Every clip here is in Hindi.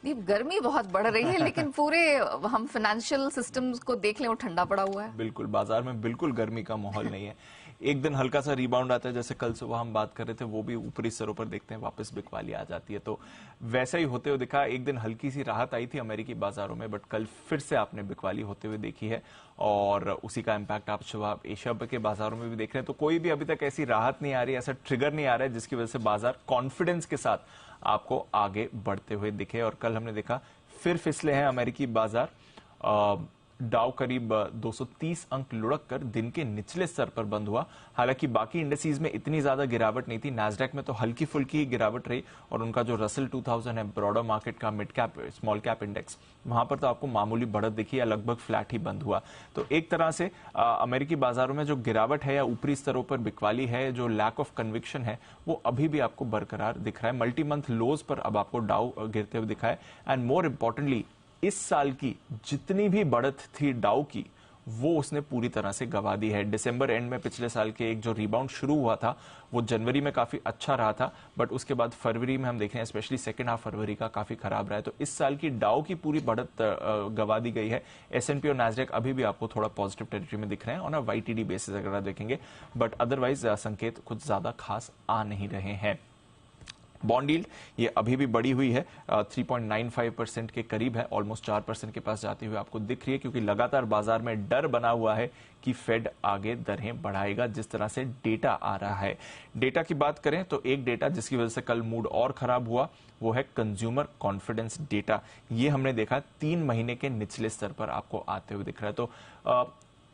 दीप, गर्मी बहुत बढ़ रही है लेकिन पूरे हम फाइनेंशियल सिस्टम्स को देख लें वो ठंडा पड़ा हुआ है। बिल्कुल, बाजार में बिल्कुल गर्मी का माहौल नहीं है। एक दिन हल्का सा रिबाउंड आता है, जैसे कल सुबह हम बात कर रहे थे, वो भी ऊपरी स्तरों पर देखते हैं वापस बिकवाली आ जाती है। तो वैसा ही होते हुए दिखा। एक दिन हल्की सी राहत आई थी अमेरिकी बाजारों में, बट कल फिर से आपने बिकवाली होते हुए देखी है और उसी का इम्पैक्ट आप सुबह एशिया के बाजारों में भी देख रहे हैं। तो कोई भी अभी तक ऐसी राहत नहीं आ रही, ऐसा ट्रिगर नहीं आ रहा है जिसकी वजह से बाजार कॉन्फिडेंस के साथ आपको आगे बढ़ते हुए दिखे। और कल हमने देखा फिर फिसले हैं अमेरिकी बाजार। डाउ करीब 230 अंक लुढ़क कर दिन के निचले स्तर पर बंद हुआ। हालांकि बाकी इंडेसीज में इतनी ज्यादा गिरावट नहीं थी। नैस्डैक में तो हल्की फुल्की गिरावट रही और उनका जो रसल 2000 है, ब्रॉडर मार्केट का mid cap small cap index, वहां पर तो आपको मामूली बढ़त दिखी या लगभग फ्लैट ही बंद हुआ। तो एक तरह से अमेरिकी बाजारों में जो गिरावट है या ऊपरी स्तरों पर बिकवाली है, जो लैक ऑफ कन्विक्शन है, वो अभी भी आपको बरकरार दिख रहा है। मल्टी मंथ लोज पर अब आपको डाउ गिरते हुए दिखा है। एंड मोर इंपॉर्टेंटली, इस साल की जितनी भी बढ़त थी डाउ की, वो उसने पूरी तरह से गवा दी है। दिसंबर एंड में पिछले साल के एक जो रिबाउंड शुरू हुआ था वो जनवरी में काफी अच्छा रहा था, बट उसके बाद फरवरी में हम देख रहे हैं स्पेशली सेकेंड हाफ फरवरी का काफी खराब रहा है। तो इस साल की डाउ की पूरी बढ़त गवा दी गई है। एसएनपी और नैस्डैक अभी भी आपको थोड़ा पॉजिटिव टेरिटरी में दिख रहे हैं ऑन अ वाईटीडी बेसिस अगर आप देखेंगे, बट अदरवाइज संकेत कुछ ज्यादा खास आ नहीं रहे हैं। बॉन्ड यील्ड ये अभी भी बढ़ी हुई है, 3.95% के करीब है, ऑलमोस्ट 4% के पास जाती हुई आपको दिख रही है, क्योंकि लगातार बाजार में डर बना हुआ है कि फेड आगे दरें बढ़ाएगा जिस तरह से डेटा आ रहा है। डेटा की बात करें तो एक डेटा जिसकी वजह से कल मूड और खराब हुआ वो है कंज्यूमर कॉन्फिडेंस डेटा। ये हमने देखा 3 महीने के निचले स्तर पर आपको आते हुए दिख रहा है। तो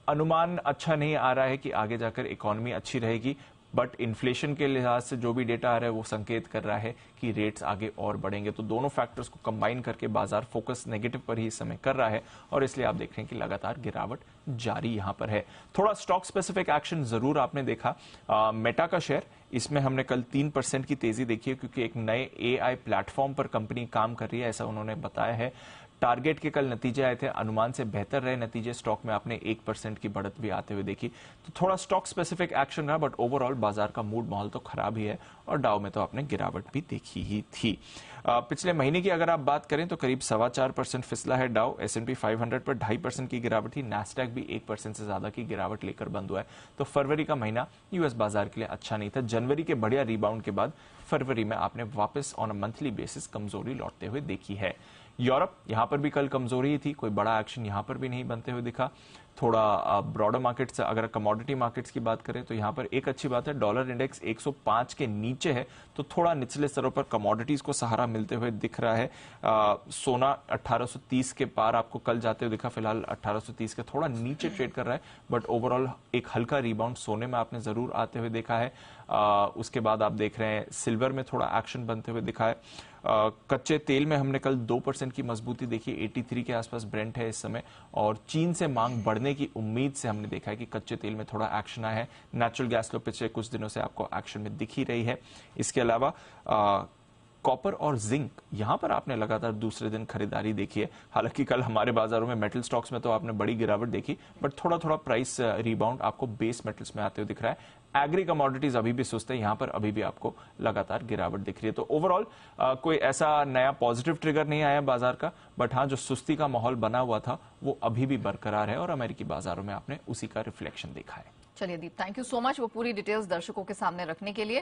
अनुमान अच्छा नहीं आ रहा है कि आगे जाकर इकोनॉमी अच्छी रहेगी, बट इन्फ्लेशन के लिहाज से जो भी डेटा आ रहा है वो संकेत कर रहा है कि रेट्स आगे और बढ़ेंगे। तो दोनों फैक्टर्स को कंबाइन करके बाजार फोकस नेगेटिव पर ही इस समय कर रहा है और इसलिए आप देख रहे हैं कि लगातार गिरावट जारी यहां पर है। थोड़ा स्टॉक स्पेसिफिक एक्शन जरूर आपने देखा। मेटा का शेयर, इसमें हमने कल 3% की तेजी देखी है, क्योंकि एक नए एआई प्लेटफॉर्म पर कंपनी काम कर रही है, ऐसा उन्होंने बताया है। टारगेट के कल नतीजे आए थे, अनुमान से बेहतर रहे नतीजे। स्टॉक में आपने 1% की बढ़त भी आते हुए देखी। तो थोड़ा स्टॉक स्पेसिफिक एक्शन रहा, बट ओवरऑल बाजार का मूड माहौल तो खराब ही है और डाउ में तो आपने गिरावट भी देखी ही थी। पिछले महीने की अगर आप बात करें तो करीब 4.25% फिसला है डाउ। एसएनपी 500 पर 2.5% की गिरावट थी। नैस्डैक भी 1% से ज्यादा की गिरावट लेकर बंद हुआ है। तो फरवरी का महीना यूएस बाजार के लिए अच्छा नहीं था। जनवरी के बढ़िया रिबाउंड के बाद फरवरी में आपने वापस ऑन अ मंथली बेसिस कमजोरी लौटते हुए देखी है। यूरोप, यहां पर भी कल कमजोरी ही थी, कोई बड़ा एक्शन यहां पर भी नहीं बनते हुए दिखा। थोड़ा ब्रॉडर मार्केट्स, अगर कमोडिटी मार्केट्स की बात करें तो यहां पर एक अच्छी बात है, डॉलर इंडेक्स 105 के नीचे है, तो थोड़ा निचले स्तरों पर कमोडिटीज को सहारा मिलते हुए दिख रहा है। सोना 1830 के पार आपको कल जाते हुए दिखा, फिलहाल 1830 के थोड़ा नीचे ट्रेड कर रहा है, बट ओवरऑल एक हल्का रिबाउंड सोने में आपने जरूर आते हुए देखा है। उसके बाद आप देख रहे हैं सिल्वर में थोड़ा एक्शन बनते हुए दिखा है। कच्चे तेल में हमने कल 2% की मजबूती देखी, 83 के आसपास ब्रेंट है इस समय, और चीन से मांग बढ़ने की उम्मीद से हमने देखा है कि कच्चे तेल में थोड़ा एक्शन आया है। नेचुरल गैस लो पिछले कुछ दिनों से आपको एक्शन में दिख ही रही है। इसके अलावा कॉपर और जिंक, यहां पर आपने लगातार दूसरे दिन खरीदारी देखी है। हालांकि कल हमारे बाजारों में मेटल स्टॉक्स में तो आपने बड़ी गिरावट देखी, बट थोड़ा थोड़ा प्राइस रिबाउंड आपको बेस मेटल्स में आते हुए दिख रहा है। एग्री कमोडिटीज अभी भी सुस्त है, यहां पर अभी भी आपको लगातार गिरावट दिख रही है। तो ओवरऑल कोई ऐसा नया पॉजिटिव ट्रिगर नहीं आया बाजार का, बट हाँ, जो सुस्ती का माहौल बना हुआ था वो अभी भी बरकरार है और अमेरिकी बाजारों में आपने उसी का रिफ्लेक्शन देखा है। चलिए दीप, थैंक यू सो मच वो पूरी डिटेल्स दर्शकों के सामने रखने के लिए।